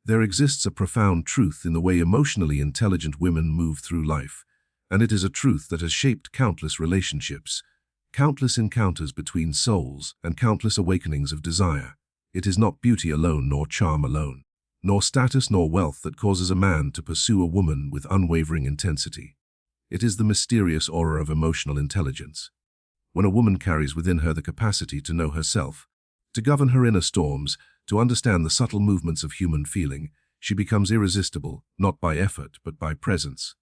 There exists a profound truth in the way emotionally intelligent women move through life, and it is a truth that has shaped countless relationships, countless encounters between souls, and countless awakenings of desire. It is not beauty alone nor charm alone, nor status nor wealth that causes a man to pursue a woman with unwavering intensity. It is the mysterious aura of emotional intelligence. When a woman carries within her the capacity to know herself, to govern her inner storms, to understand the subtle movements of human feeling, she becomes irresistible, not by effort, but by presence.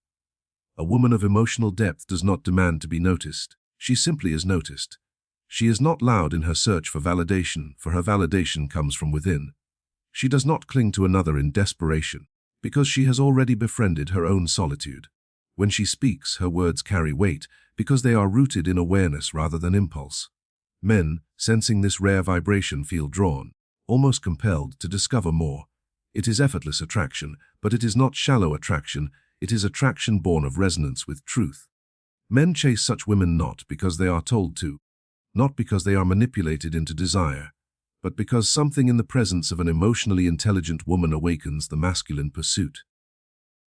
A woman of emotional depth does not demand to be noticed. She simply is noticed. She is not loud in her search for her validation comes from within. She does not cling to another in desperation, because she has already befriended her own solitude. When she speaks, her words carry weight, because they are rooted in awareness rather than impulse. Men, sensing this rare vibration, feel drawn, almost compelled to discover more. It is effortless attraction, but it is not shallow attraction. It is attraction born of resonance with truth. Men chase such women not because they are told to, not because they are manipulated into desire, but because something in the presence of an emotionally intelligent woman awakens the masculine pursuit.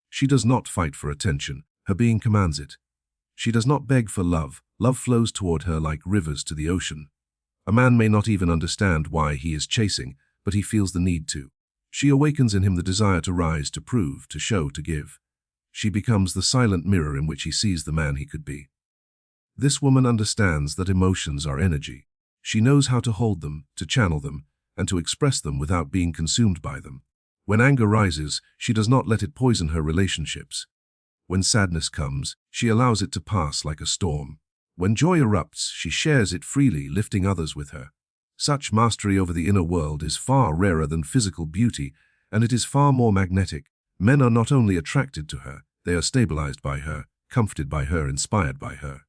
She does not fight for attention, her being commands it. She does not beg for love, love flows toward her like rivers to the ocean. A man may not even understand why he is chasing, but he feels the need to. She awakens in him the desire to rise, to prove, to show, to give. She becomes the silent mirror in which he sees the man he could be. This woman understands that emotions are energy. She knows how to hold them, to channel them, and to express them without being consumed by them. When anger rises, she does not let it poison her relationships. When sadness comes, she allows it to pass like a storm. When joy erupts, she shares it freely, lifting others with her. Such mastery over the inner world is far rarer than physical beauty, and it is far more magnetic. Men are not only attracted to her, they are stabilized by her, comforted by her, inspired by her.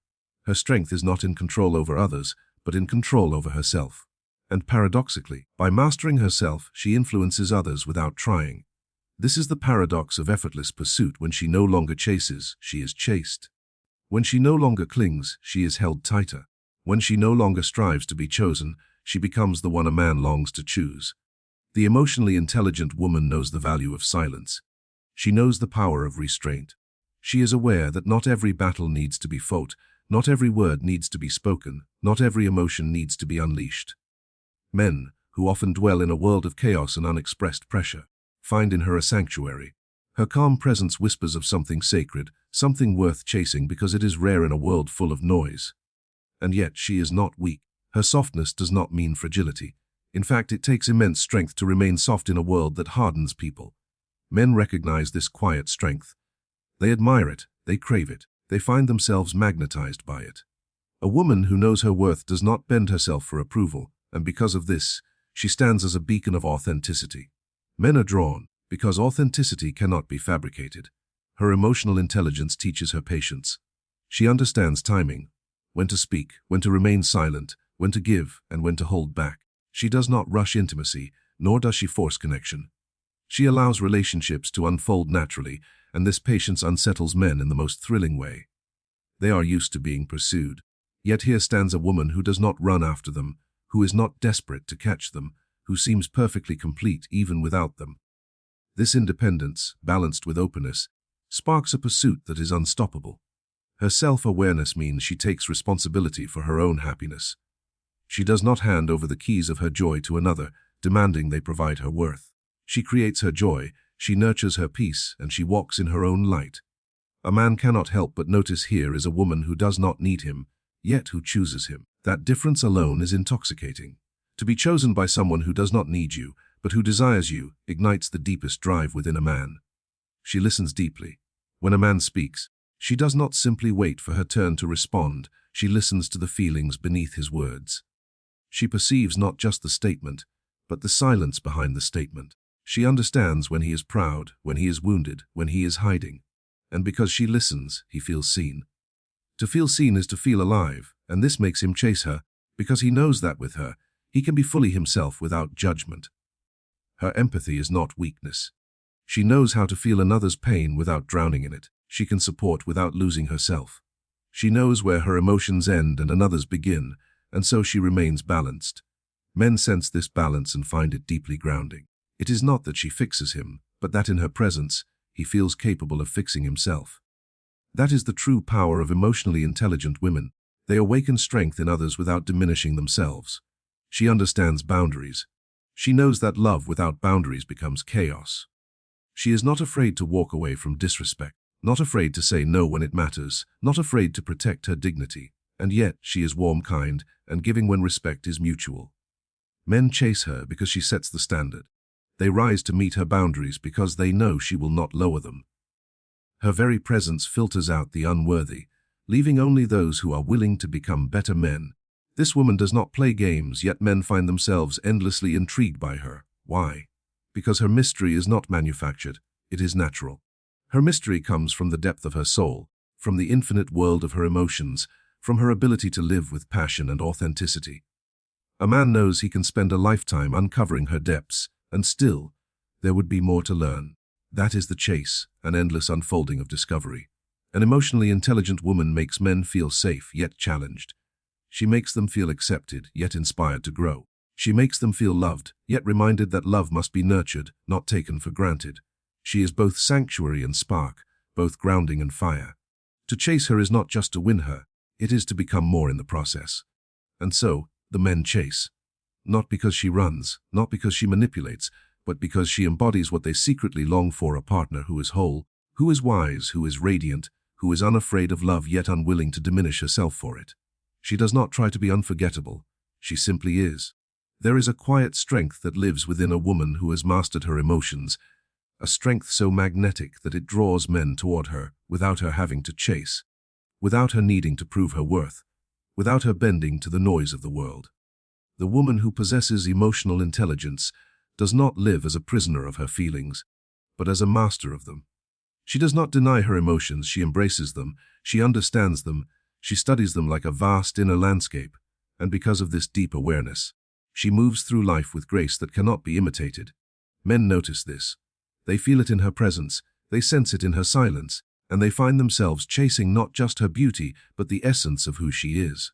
Her strength is not in control over others, but in control over herself. And paradoxically, by mastering herself, she influences others without trying. This is the paradox of effortless pursuit. When she no longer chases, she is chased. When she no longer clings, she is held tighter. When she no longer strives to be chosen, she becomes the one a man longs to choose. The emotionally intelligent woman knows the value of silence. She knows the power of restraint. She is aware that not every battle needs to be fought, not every word needs to be spoken, not every emotion needs to be unleashed. Men, who often dwell in a world of chaos and unexpressed pressure, find in her a sanctuary. Her calm presence whispers of something sacred, something worth chasing because it is rare in a world full of noise. And yet she is not weak. Her softness does not mean fragility. In fact, it takes immense strength to remain soft in a world that hardens people. Men recognize this quiet strength. They admire it, they crave it, they find themselves magnetized by it. A woman who knows her worth does not bend herself for approval, and because of this, she stands as a beacon of authenticity. Men are drawn, because authenticity cannot be fabricated. Her emotional intelligence teaches her patience. She understands timing, when to speak, when to remain silent, when to give, and when to hold back. She does not rush intimacy, nor does she force connection. She allows relationships to unfold naturally, and this patience unsettles men in the most thrilling way. They are used to being pursued. Yet here stands a woman who does not run after them, who is not desperate to catch them, who seems perfectly complete even without them. This independence, balanced with openness, sparks a pursuit that is unstoppable. Her self-awareness means she takes responsibility for her own happiness. She does not hand over the keys of her joy to another, demanding they provide her worth. She creates her joy, she nurtures her peace, and she walks in her own light. A man cannot help but notice here is a woman who does not need him, yet who chooses him. That difference alone is intoxicating. To be chosen by someone who does not need you, but who desires you, ignites the deepest drive within a man. She listens deeply. When a man speaks, she does not simply wait for her turn to respond, she listens to the feelings beneath his words. She perceives not just the statement, but the silence behind the statement. She understands when he is proud, when he is wounded, when he is hiding. And because she listens, he feels seen. To feel seen is to feel alive, and this makes him chase her, because he knows that with her, he can be fully himself without judgment. Her empathy is not weakness. She knows how to feel another's pain without drowning in it. She can support without losing herself. She knows where her emotions end and another's begin, and so she remains balanced. Men sense this balance and find it deeply grounding. It is not that she fixes him, but that in her presence, he feels capable of fixing himself. That is the true power of emotionally intelligent women. They awaken strength in others without diminishing themselves. She understands boundaries. She knows that love without boundaries becomes chaos. She is not afraid to walk away from disrespect, not afraid to say no when it matters, not afraid to protect her dignity, and yet she is warm, kind, and giving when respect is mutual. Men chase her because she sets the standard. They rise to meet her boundaries because they know she will not lower them. Her very presence filters out the unworthy, leaving only those who are willing to become better men. This woman does not play games, yet men find themselves endlessly intrigued by her. Why? Because her mystery is not manufactured, it is natural. Her mystery comes from the depth of her soul, from the infinite world of her emotions, from her ability to live with passion and authenticity. A man knows he can spend a lifetime uncovering her depths, and still, there would be more to learn. That is the chase, an endless unfolding of discovery. An emotionally intelligent woman makes men feel safe, yet challenged. She makes them feel accepted, yet inspired to grow. She makes them feel loved, yet reminded that love must be nurtured, not taken for granted. She is both sanctuary and spark, both grounding and fire. To chase her is not just to win her, it is to become more in the process. And so, the men chase. Not because she runs, not because she manipulates, but because she embodies what they secretly long for: a partner who is whole, who is wise, who is radiant, who is unafraid of love yet unwilling to diminish herself for it. She does not try to be unforgettable, she simply is. There is a quiet strength that lives within a woman who has mastered her emotions, a strength so magnetic that it draws men toward her without her having to chase, without her needing to prove her worth, without her bending to the noise of the world. The woman who possesses emotional intelligence does not live as a prisoner of her feelings, but as a master of them. She does not deny her emotions, she embraces them, she understands them, she studies them like a vast inner landscape, and because of this deep awareness, she moves through life with grace that cannot be imitated. Men notice this. They feel it in her presence, they sense it in her silence, and they find themselves chasing not just her beauty, but the essence of who she is.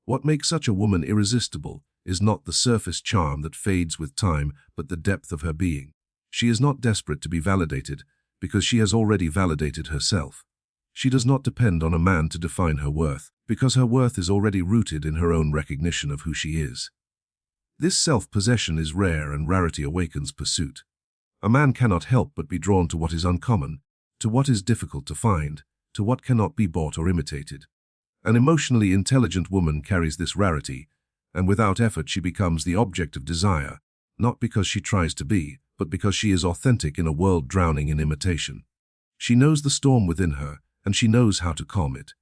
What makes such a woman irresistible is not the surface charm that fades with time, but the depth of her being. She is not desperate to be validated, because she has already validated herself. She does not depend on a man to define her worth, because her worth is already rooted in her own recognition of who she is. This self-possession is rare, and rarity awakens pursuit. A man cannot help but be drawn to what is uncommon, to what is difficult to find, to what cannot be bought or imitated. An emotionally intelligent woman carries this rarity, and without effort she becomes the object of desire, not because she tries to be, but because she is authentic in a world drowning in imitation. She knows the storm within her, and she knows how to calm it.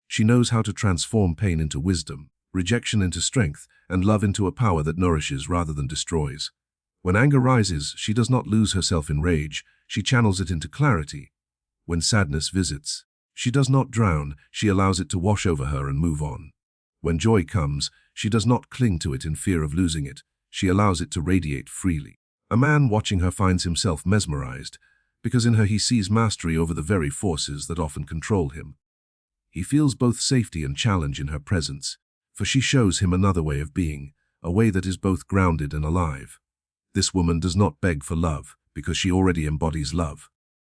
She knows how to transform pain into wisdom, rejection into strength, and love into a power that nourishes rather than destroys. When anger rises, she does not lose herself in rage, she channels it into clarity. When sadness visits, she does not drown, she allows it to wash over her and move on. When joy comes, she does not cling to it in fear of losing it, she allows it to radiate freely. A man watching her finds himself mesmerized, because in her he sees mastery over the very forces that often control him. He feels both safety and challenge in her presence, for she shows him another way of being, a way that is both grounded and alive. This woman does not beg for love, because she already embodies love.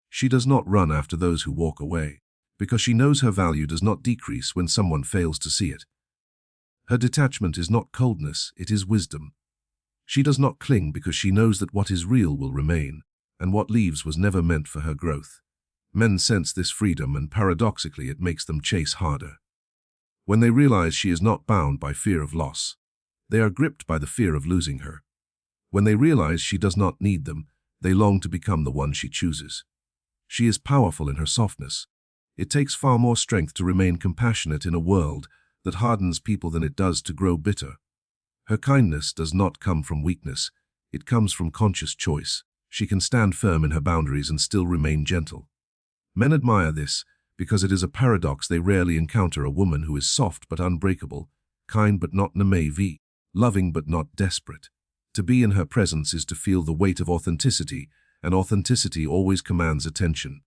She does not run after those who walk away, because she knows her value does not decrease when someone fails to see it. Her detachment is not coldness, it is wisdom. She does not cling because she knows that what is real will remain, and what leaves was never meant for her growth. Men sense this freedom, and paradoxically it makes them chase harder. When they realize she is not bound by fear of loss, they are gripped by the fear of losing her. When they realize she does not need them, they long to become the one she chooses. She is powerful in her softness. It takes far more strength to remain compassionate in a world that hardens people than it does to grow bitter. Her kindness does not come from weakness, it comes from conscious choice. She can stand firm in her boundaries and still remain gentle. Men admire this because it is a paradox. They rarely encounter a woman who is soft but unbreakable, kind but not naive, loving but not desperate. To be in her presence is to feel the weight of authenticity, and authenticity always commands attention.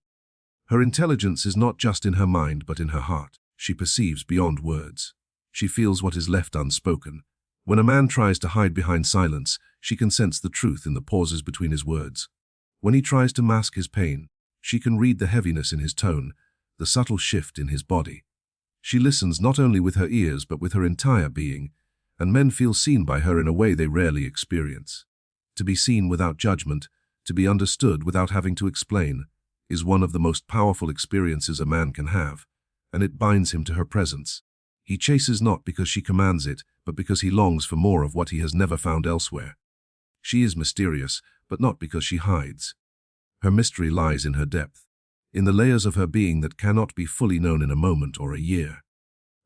Her intelligence is not just in her mind but in her heart. She perceives beyond words. She feels what is left unspoken. When a man tries to hide behind silence, she can sense the truth in the pauses between his words. When he tries to mask his pain, she can read the heaviness in his tone, the subtle shift in his body. She listens not only with her ears but with her entire being, and men feel seen by her in a way they rarely experience. To be seen without judgment, to be understood without having to explain, is one of the most powerful experiences a man can have, and it binds him to her presence. He chases not because she commands it, but because he longs for more of what he has never found elsewhere. She is mysterious, but not because she hides. Her mystery lies in her depth, in the layers of her being that cannot be fully known in a moment or a year.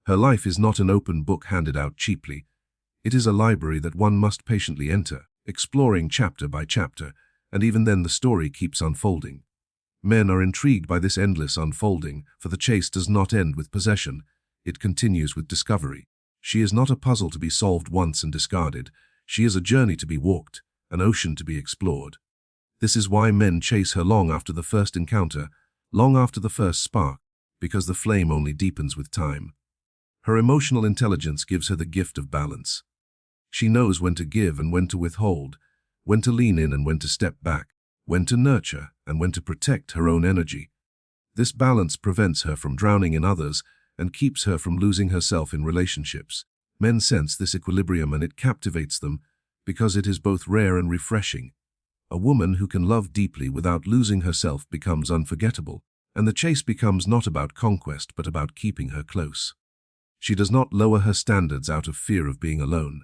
Her life is not an open book handed out cheaply. It is a library that one must patiently enter, exploring chapter by chapter, and even then the story keeps unfolding. Men are intrigued by this endless unfolding, for the chase does not end with possession. It continues with discovery. She is not a puzzle to be solved once and discarded. She is a journey to be walked, an ocean to be explored. This is why men chase her long after the first encounter, long after the first spark, because the flame only deepens with time. Her emotional intelligence gives her the gift of balance. She knows when to give and when to withhold, when to lean in and when to step back, when to nurture and when to protect her own energy. This balance prevents her from drowning in others and keeps her from losing herself in relationships. Men sense this equilibrium and it captivates them because it is both rare and refreshing. A woman who can love deeply without losing herself becomes unforgettable, and the chase becomes not about conquest but about keeping her close. She does not lower her standards out of fear of being alone.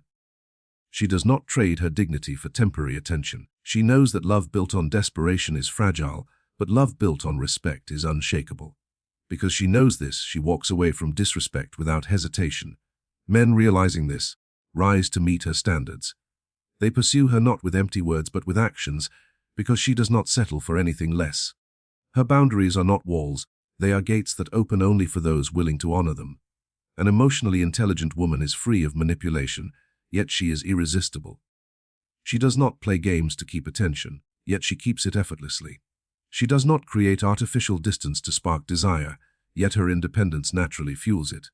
She does not trade her dignity for temporary attention. She knows that love built on desperation is fragile, but love built on respect is unshakable. Because she knows this, she walks away from disrespect without hesitation. Men realizing this, rise to meet her standards. They pursue her not with empty words but with actions, because she does not settle for anything less. Her boundaries are not walls, they are gates that open only for those willing to honor them. An emotionally intelligent woman is free of manipulation, yet she is irresistible. She does not play games to keep attention, yet she keeps it effortlessly. She does not create artificial distance to spark desire, yet her independence naturally fuels it.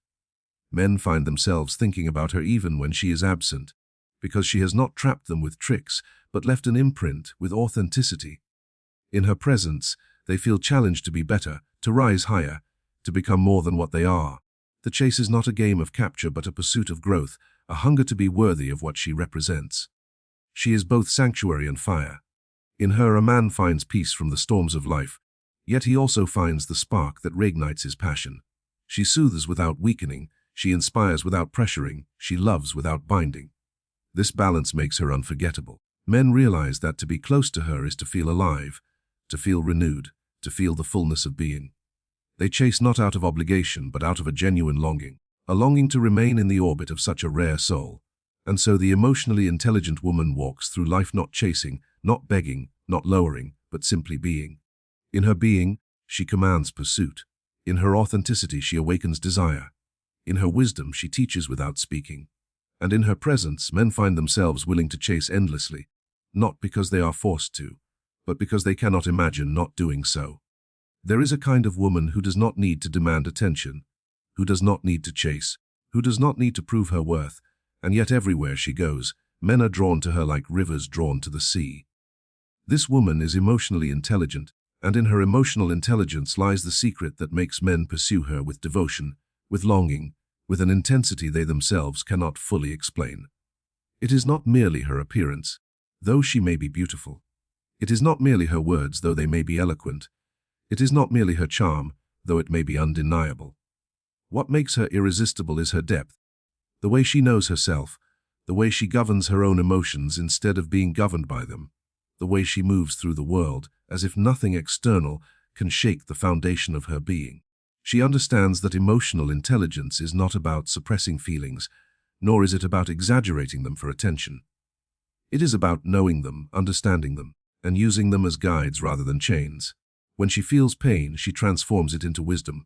Men find themselves thinking about her even when she is absent, because she has not trapped them with tricks, but left an imprint with authenticity. In her presence, they feel challenged to be better, to rise higher, to become more than what they are. The chase is not a game of capture but a pursuit of growth, a hunger to be worthy of what she represents. She is both sanctuary and fire. In her a man finds peace from the storms of life, yet he also finds the spark that reignites his passion. She soothes without weakening, she inspires without pressuring, she loves without binding. This balance makes her unforgettable. Men realize that to be close to her is to feel alive, to feel renewed, to feel the fullness of being. They chase not out of obligation but out of a genuine longing, a longing to remain in the orbit of such a rare soul. And so the emotionally intelligent woman walks through life not chasing, not begging, not lowering, but simply being. In her being, she commands pursuit. In her authenticity, she awakens desire. In her wisdom, she teaches without speaking. And in her presence, men find themselves willing to chase endlessly, not because they are forced to, but because they cannot imagine not doing so. There is a kind of woman who does not need to demand attention, who does not need to chase, who does not need to prove her worth, and yet everywhere she goes, men are drawn to her like rivers drawn to the sea. This woman is emotionally intelligent, and in her emotional intelligence lies the secret that makes men pursue her with devotion, with longing, with an intensity they themselves cannot fully explain. It is not merely her appearance, though she may be beautiful. It is not merely her words, though they may be eloquent. It is not merely her charm, though it may be undeniable. What makes her irresistible is her depth, the way she knows herself, the way she governs her own emotions instead of being governed by them, the way she moves through the world as if nothing external can shake the foundation of her being. She understands that emotional intelligence is not about suppressing feelings, nor is it about exaggerating them for attention. It is about knowing them, understanding them, and using them as guides rather than chains. When she feels pain, she transforms it into wisdom.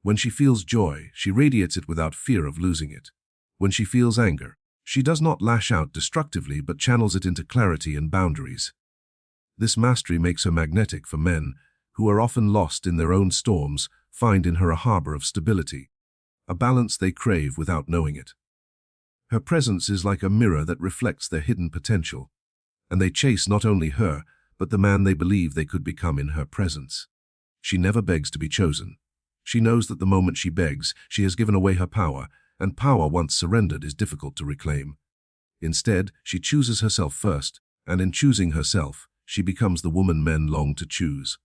When she feels joy, she radiates it without fear of losing it. When she feels anger, she does not lash out destructively but channels it into clarity and boundaries. This mastery makes her magnetic for men who are often lost in their own storms, find in her a harbor of stability, a balance they crave without knowing it. Her presence is like a mirror that reflects their hidden potential, and they chase not only her, but the man they believe they could become in her presence. She never begs to be chosen. She knows that the moment she begs, she has given away her power, and power once surrendered is difficult to reclaim. Instead, she chooses herself first, and in choosing herself, she becomes the woman men long to choose.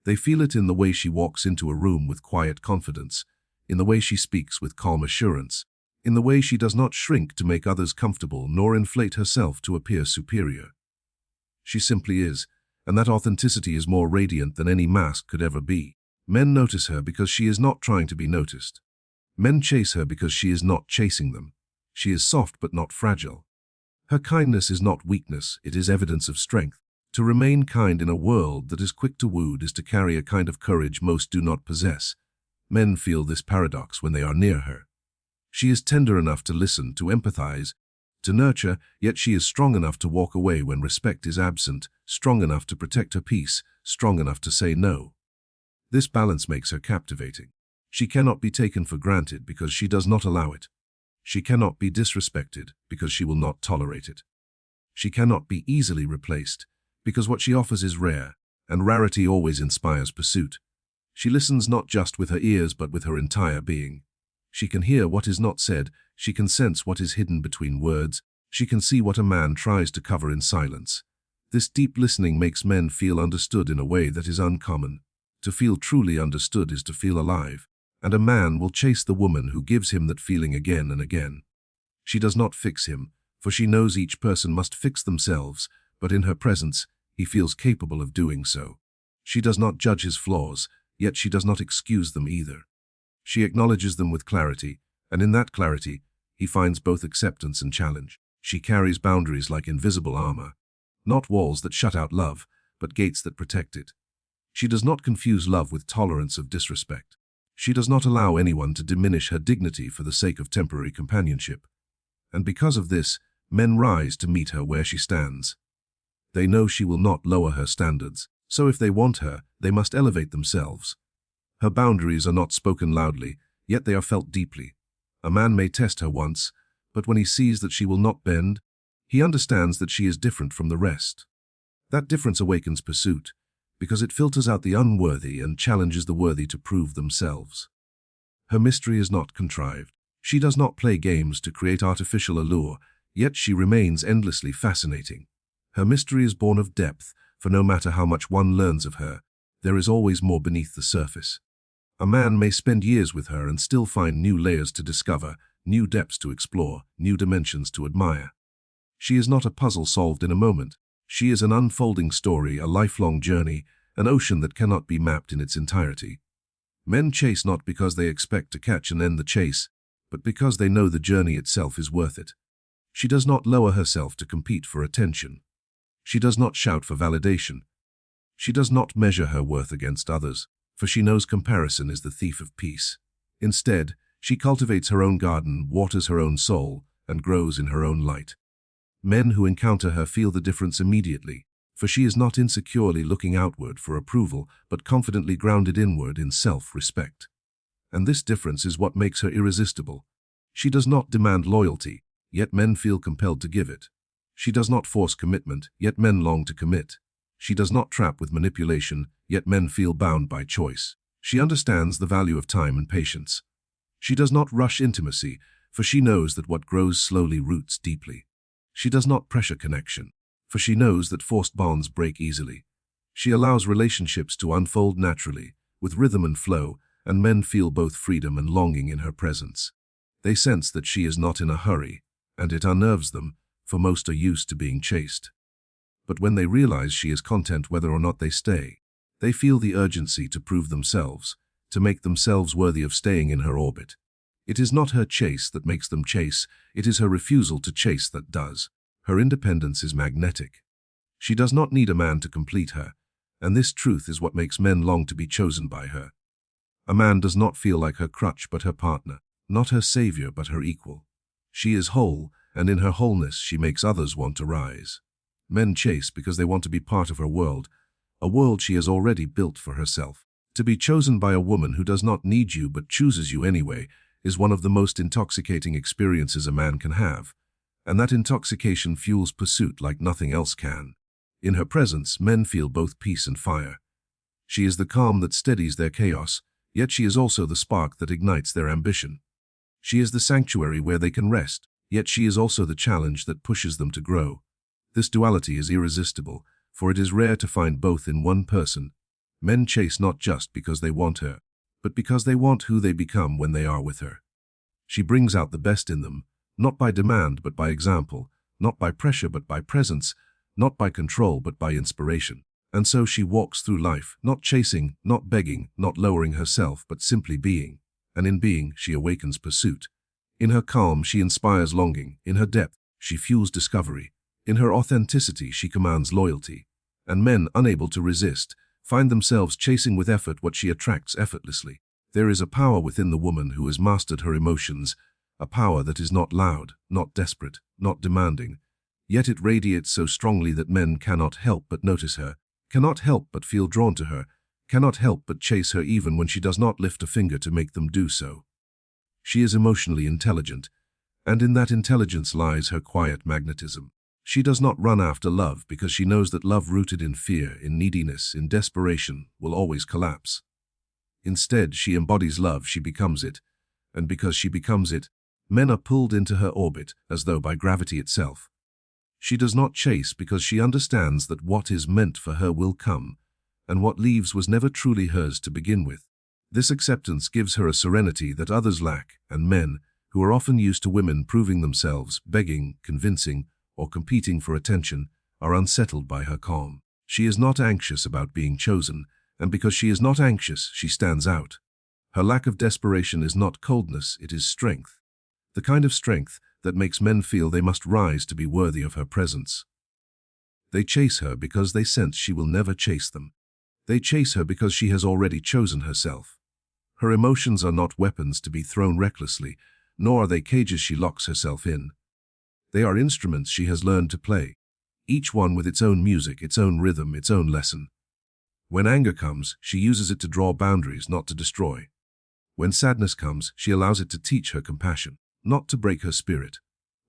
They feel it in the way she walks into a room with quiet confidence, in the way she speaks with calm assurance, in the way she does not shrink to make others comfortable nor inflate herself to appear superior. She simply is, and that authenticity is more radiant than any mask could ever be. Men notice her because she is not trying to be noticed. Men chase her because she is not chasing them. She is soft but not fragile. Her kindness is not weakness, it is evidence of strength. To remain kind in a world that is quick to wound is to carry a kind of courage most do not possess. Men feel this paradox when they are near her. She is tender enough to listen, to empathize, to nurture, yet she is strong enough to walk away when respect is absent, strong enough to protect her peace, strong enough to say no. This balance makes her captivating. She cannot be taken for granted because she does not allow it. She cannot be disrespected because she will not tolerate it. She cannot be easily replaced because what she offers is rare, and rarity always inspires pursuit. She listens not just with her ears but with her entire being. She can hear what is not said, she can sense what is hidden between words, she can see what a man tries to cover in silence. This deep listening makes men feel understood in a way that is uncommon. To feel truly understood is to feel alive, and a man will chase the woman who gives him that feeling again and again. She does not fix him, for she knows each person must fix themselves, but in her presence, he feels capable of doing so. She does not judge his flaws, yet she does not excuse them either. She acknowledges them with clarity, and in that clarity, he finds both acceptance and challenge. She carries boundaries like invisible armor, not walls that shut out love, but gates that protect it. She does not confuse love with tolerance of disrespect. She does not allow anyone to diminish her dignity for the sake of temporary companionship. And because of this, men rise to meet her where she stands. They know she will not lower her standards, so if they want her, they must elevate themselves. Her boundaries are not spoken loudly, yet they are felt deeply. A man may test her once, but when he sees that she will not bend, he understands that she is different from the rest. That difference awakens pursuit, because it filters out the unworthy and challenges the worthy to prove themselves. Her mystery is not contrived. She does not play games to create artificial allure, yet she remains endlessly fascinating. Her mystery is born of depth, for no matter how much one learns of her, there is always more beneath the surface. A man may spend years with her and still find new layers to discover, new depths to explore, new dimensions to admire. She is not a puzzle solved in a moment. She is an unfolding story, a lifelong journey, an ocean that cannot be mapped in its entirety. Men chase not because they expect to catch and end the chase, but because they know the journey itself is worth it. She does not lower herself to compete for attention. She does not shout for validation. She does not measure her worth against others, for she knows comparison is the thief of peace. Instead, she cultivates her own garden, waters her own soul, and grows in her own light. Men who encounter her feel the difference immediately, for she is not insecurely looking outward for approval, but confidently grounded inward in self-respect. And this difference is what makes her irresistible. She does not demand loyalty, yet men feel compelled to give it. She does not force commitment, yet men long to commit. She does not trap with manipulation, yet men feel bound by choice. She understands the value of time and patience. She does not rush intimacy, for she knows that what grows slowly roots deeply. She does not pressure connection, for she knows that forced bonds break easily. She allows relationships to unfold naturally, with rhythm and flow, and men feel both freedom and longing in her presence. They sense that she is not in a hurry, and it unnerves them, for most are used to being chased. But when they realize she is content whether or not they stay, they feel the urgency to prove themselves, to make themselves worthy of staying in her orbit. It is not her chase that makes them chase, it is her refusal to chase that does. Her independence is magnetic. She does not need a man to complete her, and this truth is what makes men long to be chosen by her. A man does not feel like her crutch but her partner, not her savior but her equal. She is whole, and in her wholeness she makes others want to rise. Men chase because they want to be part of her world, a world she has already built for herself. To be chosen by a woman who does not need you but chooses you anyway is one of the most intoxicating experiences a man can have. And that intoxication fuels pursuit like nothing else can. In her presence, men feel both peace and fire. She is the calm that steadies their chaos, yet she is also the spark that ignites their ambition. She is the sanctuary where they can rest, yet she is also the challenge that pushes them to grow. This duality is irresistible, for it is rare to find both in one person. Men chase not just because they want her, but because they want who they become when they are with her. She brings out the best in them, not by demand but by example, not by pressure but by presence, not by control but by inspiration. And so she walks through life, not chasing, not begging, not lowering herself, but simply being. And in being, she awakens pursuit. In her calm, she inspires longing. In her depth, she fuels discovery. In her authenticity, she commands loyalty. And men, unable to resist, find themselves chasing with effort what she attracts effortlessly. There is a power within the woman who has mastered her emotions, a power that is not loud, not desperate, not demanding. Yet it radiates so strongly that men cannot help but notice her, cannot help but feel drawn to her, cannot help but chase her even when she does not lift a finger to make them do so. She is emotionally intelligent, and in that intelligence lies her quiet magnetism. She does not run after love because she knows that love rooted in fear, in neediness, in desperation, will always collapse. Instead, she embodies love, she becomes it, and because she becomes it, men are pulled into her orbit as though by gravity itself. She does not chase because she understands that what is meant for her will come, and what leaves was never truly hers to begin with. This acceptance gives her a serenity that others lack, and men, who are often used to women proving themselves, begging, convincing, or competing for attention, are unsettled by her calm. She is not anxious about being chosen, and because she is not anxious, she stands out. Her lack of desperation is not coldness, it is strength. The kind of strength that makes men feel they must rise to be worthy of her presence. They chase her because they sense she will never chase them. They chase her because she has already chosen herself. Her emotions are not weapons to be thrown recklessly, nor are they cages she locks herself in. They are instruments she has learned to play, each one with its own music, its own rhythm, its own lesson. When anger comes, she uses it to draw boundaries, not to destroy. When sadness comes, she allows it to teach her compassion, not to break her spirit.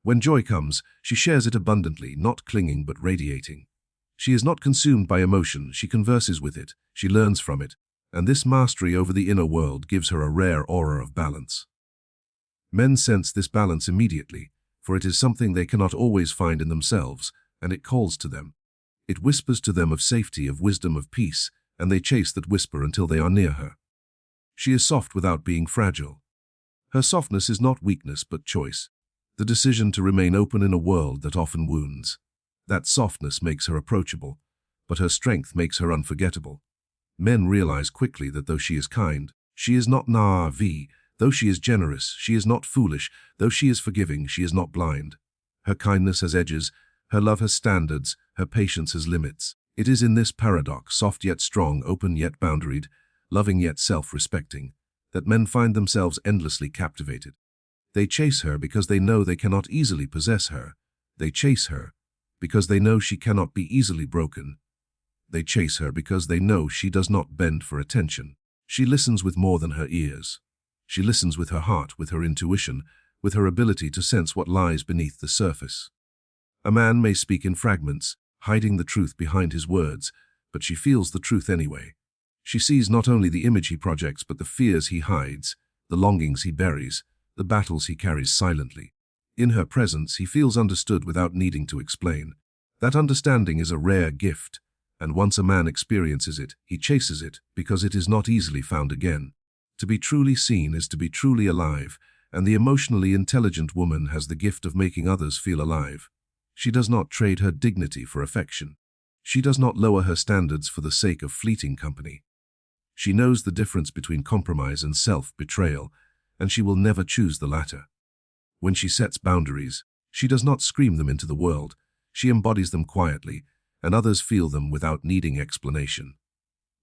When joy comes, she shares it abundantly, not clinging but radiating. She is not consumed by emotion, she converses with it, she learns from it, and this mastery over the inner world gives her a rare aura of balance. Men sense this balance immediately, for it is something they cannot always find in themselves, and it calls to them. It whispers to them of safety, of wisdom, of peace, and they chase that whisper until they are near her. She is soft without being fragile. Her softness is not weakness but choice, the decision to remain open in a world that often wounds. That softness makes her approachable, but her strength makes her unforgettable. Men realize quickly that though she is kind, she is not naive. Though she is generous, she is not foolish. Though she is forgiving, she is not blind. Her kindness has edges, her love has standards, her patience has limits. It is in this paradox, soft yet strong, open yet boundaried, loving yet self-respecting, that men find themselves endlessly captivated. They chase her because they know they cannot easily possess her. They chase her because they know she cannot be easily broken. They chase her because they know she does not bend for attention. She listens with more than her ears. She listens with her heart, with her intuition, with her ability to sense what lies beneath the surface. A man may speak in fragments, hiding the truth behind his words, but she feels the truth anyway. She sees not only the image he projects, but the fears he hides, the longings he buries, the battles he carries silently. In her presence, he feels understood without needing to explain. That understanding is a rare gift, and once a man experiences it, he chases it because it is not easily found again. To be truly seen is to be truly alive, and the emotionally intelligent woman has the gift of making others feel alive. She does not trade her dignity for affection. She does not lower her standards for the sake of fleeting company. She knows the difference between compromise and self-betrayal, and she will never choose the latter. When she sets boundaries, she does not scream them into the world. She embodies them quietly, and others feel them without needing explanation.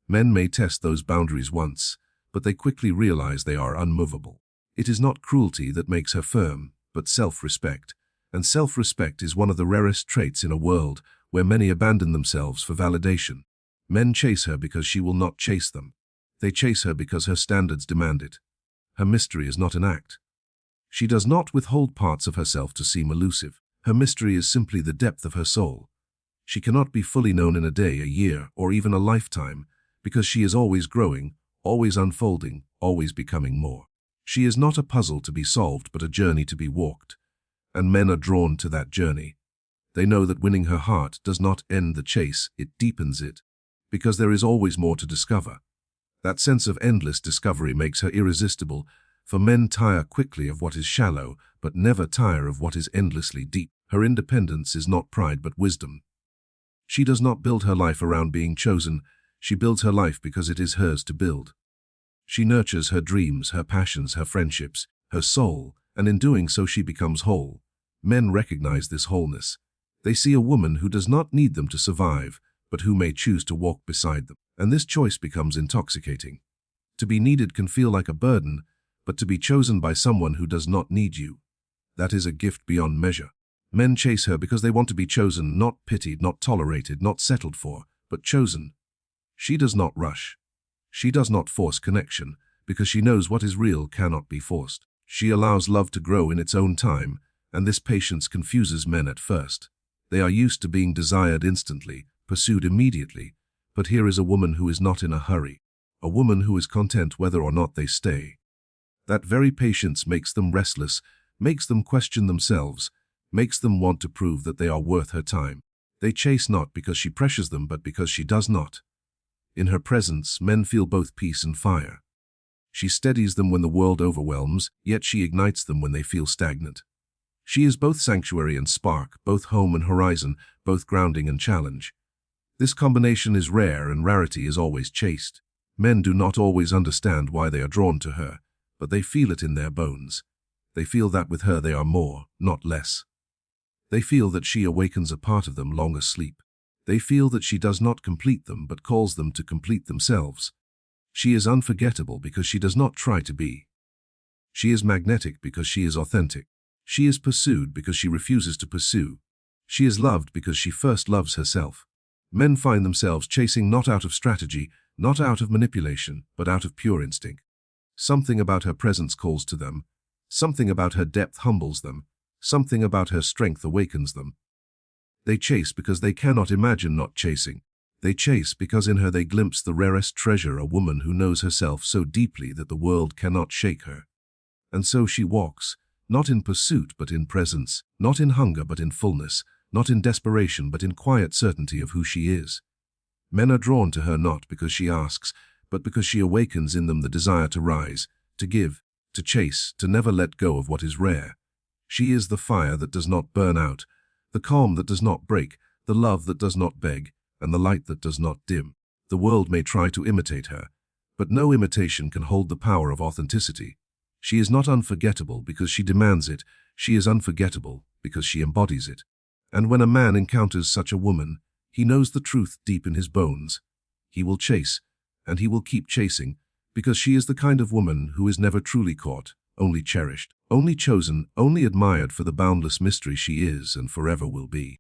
Men may test those boundaries once, but they quickly realize they are unmovable. It is not cruelty that makes her firm, but self-respect, and self-respect is one of the rarest traits in a world where many abandon themselves for validation. Men chase her because she will not chase them. They chase her because her standards demand it. Her mystery is not an act. She does not withhold parts of herself to seem elusive. Her mystery is simply the depth of her soul. She cannot be fully known in a day, a year, or even a lifetime, because she is always growing, always unfolding, always becoming more. She is not a puzzle to be solved, but a journey to be walked. And men are drawn to that journey. They know that winning her heart does not end the chase, it deepens it, because there is always more to discover. That sense of endless discovery makes her irresistible, for men tire quickly of what is shallow, but never tire of what is endlessly deep. Her independence is not pride but wisdom. She does not build her life around being chosen, she builds her life because it is hers to build. She nurtures her dreams, her passions, her friendships, her soul, and in doing so she becomes whole. Men recognize this wholeness. They see a woman who does not need them to survive, but who may choose to walk beside them. And this choice becomes intoxicating. To be needed can feel like a burden, but to be chosen by someone who does not need you, that is a gift beyond measure. Men chase her because they want to be chosen, not pitied, not tolerated, not settled for, but chosen. She does not rush. She does not force connection, because she knows what is real cannot be forced. She allows love to grow in its own time, and this patience confuses men at first. They are used to being desired instantly, pursued immediately, but here is a woman who is not in a hurry, a woman who is content whether or not they stay. That very patience makes them restless, makes them question themselves, makes them want to prove that they are worth her time. They chase not because she pressures them, but because she does not. In her presence, men feel both peace and fire. She steadies them when the world overwhelms, yet she ignites them when they feel stagnant. She is both sanctuary and spark, both home and horizon, both grounding and challenge. This combination is rare, and rarity is always chaste. Men do not always understand why they are drawn to her, but they feel it in their bones. They feel that with her they are more, not less. They feel that she awakens a part of them long asleep. They feel that she does not complete them, but calls them to complete themselves. She is unforgettable because she does not try to be. She is magnetic because she is authentic. She is pursued because she refuses to pursue. She is loved because she first loves herself. Men find themselves chasing not out of strategy, not out of manipulation, but out of pure instinct. Something about her presence calls to them. Something about her depth humbles them. Something about her strength awakens them. They chase because they cannot imagine not chasing. They chase because in her they glimpse the rarest treasure, a woman who knows herself so deeply that the world cannot shake her. And so she walks, not in pursuit but in presence, not in hunger but in fullness, not in desperation but in quiet certainty of who she is. Men are drawn to her not because she asks, but because she awakens in them the desire to rise, to give, to chase, to never let go of what is rare. She is the fire that does not burn out, the calm that does not break, the love that does not beg, and the light that does not dim. The world may try to imitate her, but no imitation can hold the power of authenticity. She is not unforgettable because she demands it, she is unforgettable because she embodies it. And when a man encounters such a woman, he knows the truth deep in his bones. He will chase, and he will keep chasing, because she is the kind of woman who is never truly caught, only cherished, only chosen, only admired for the boundless mystery she is and forever will be.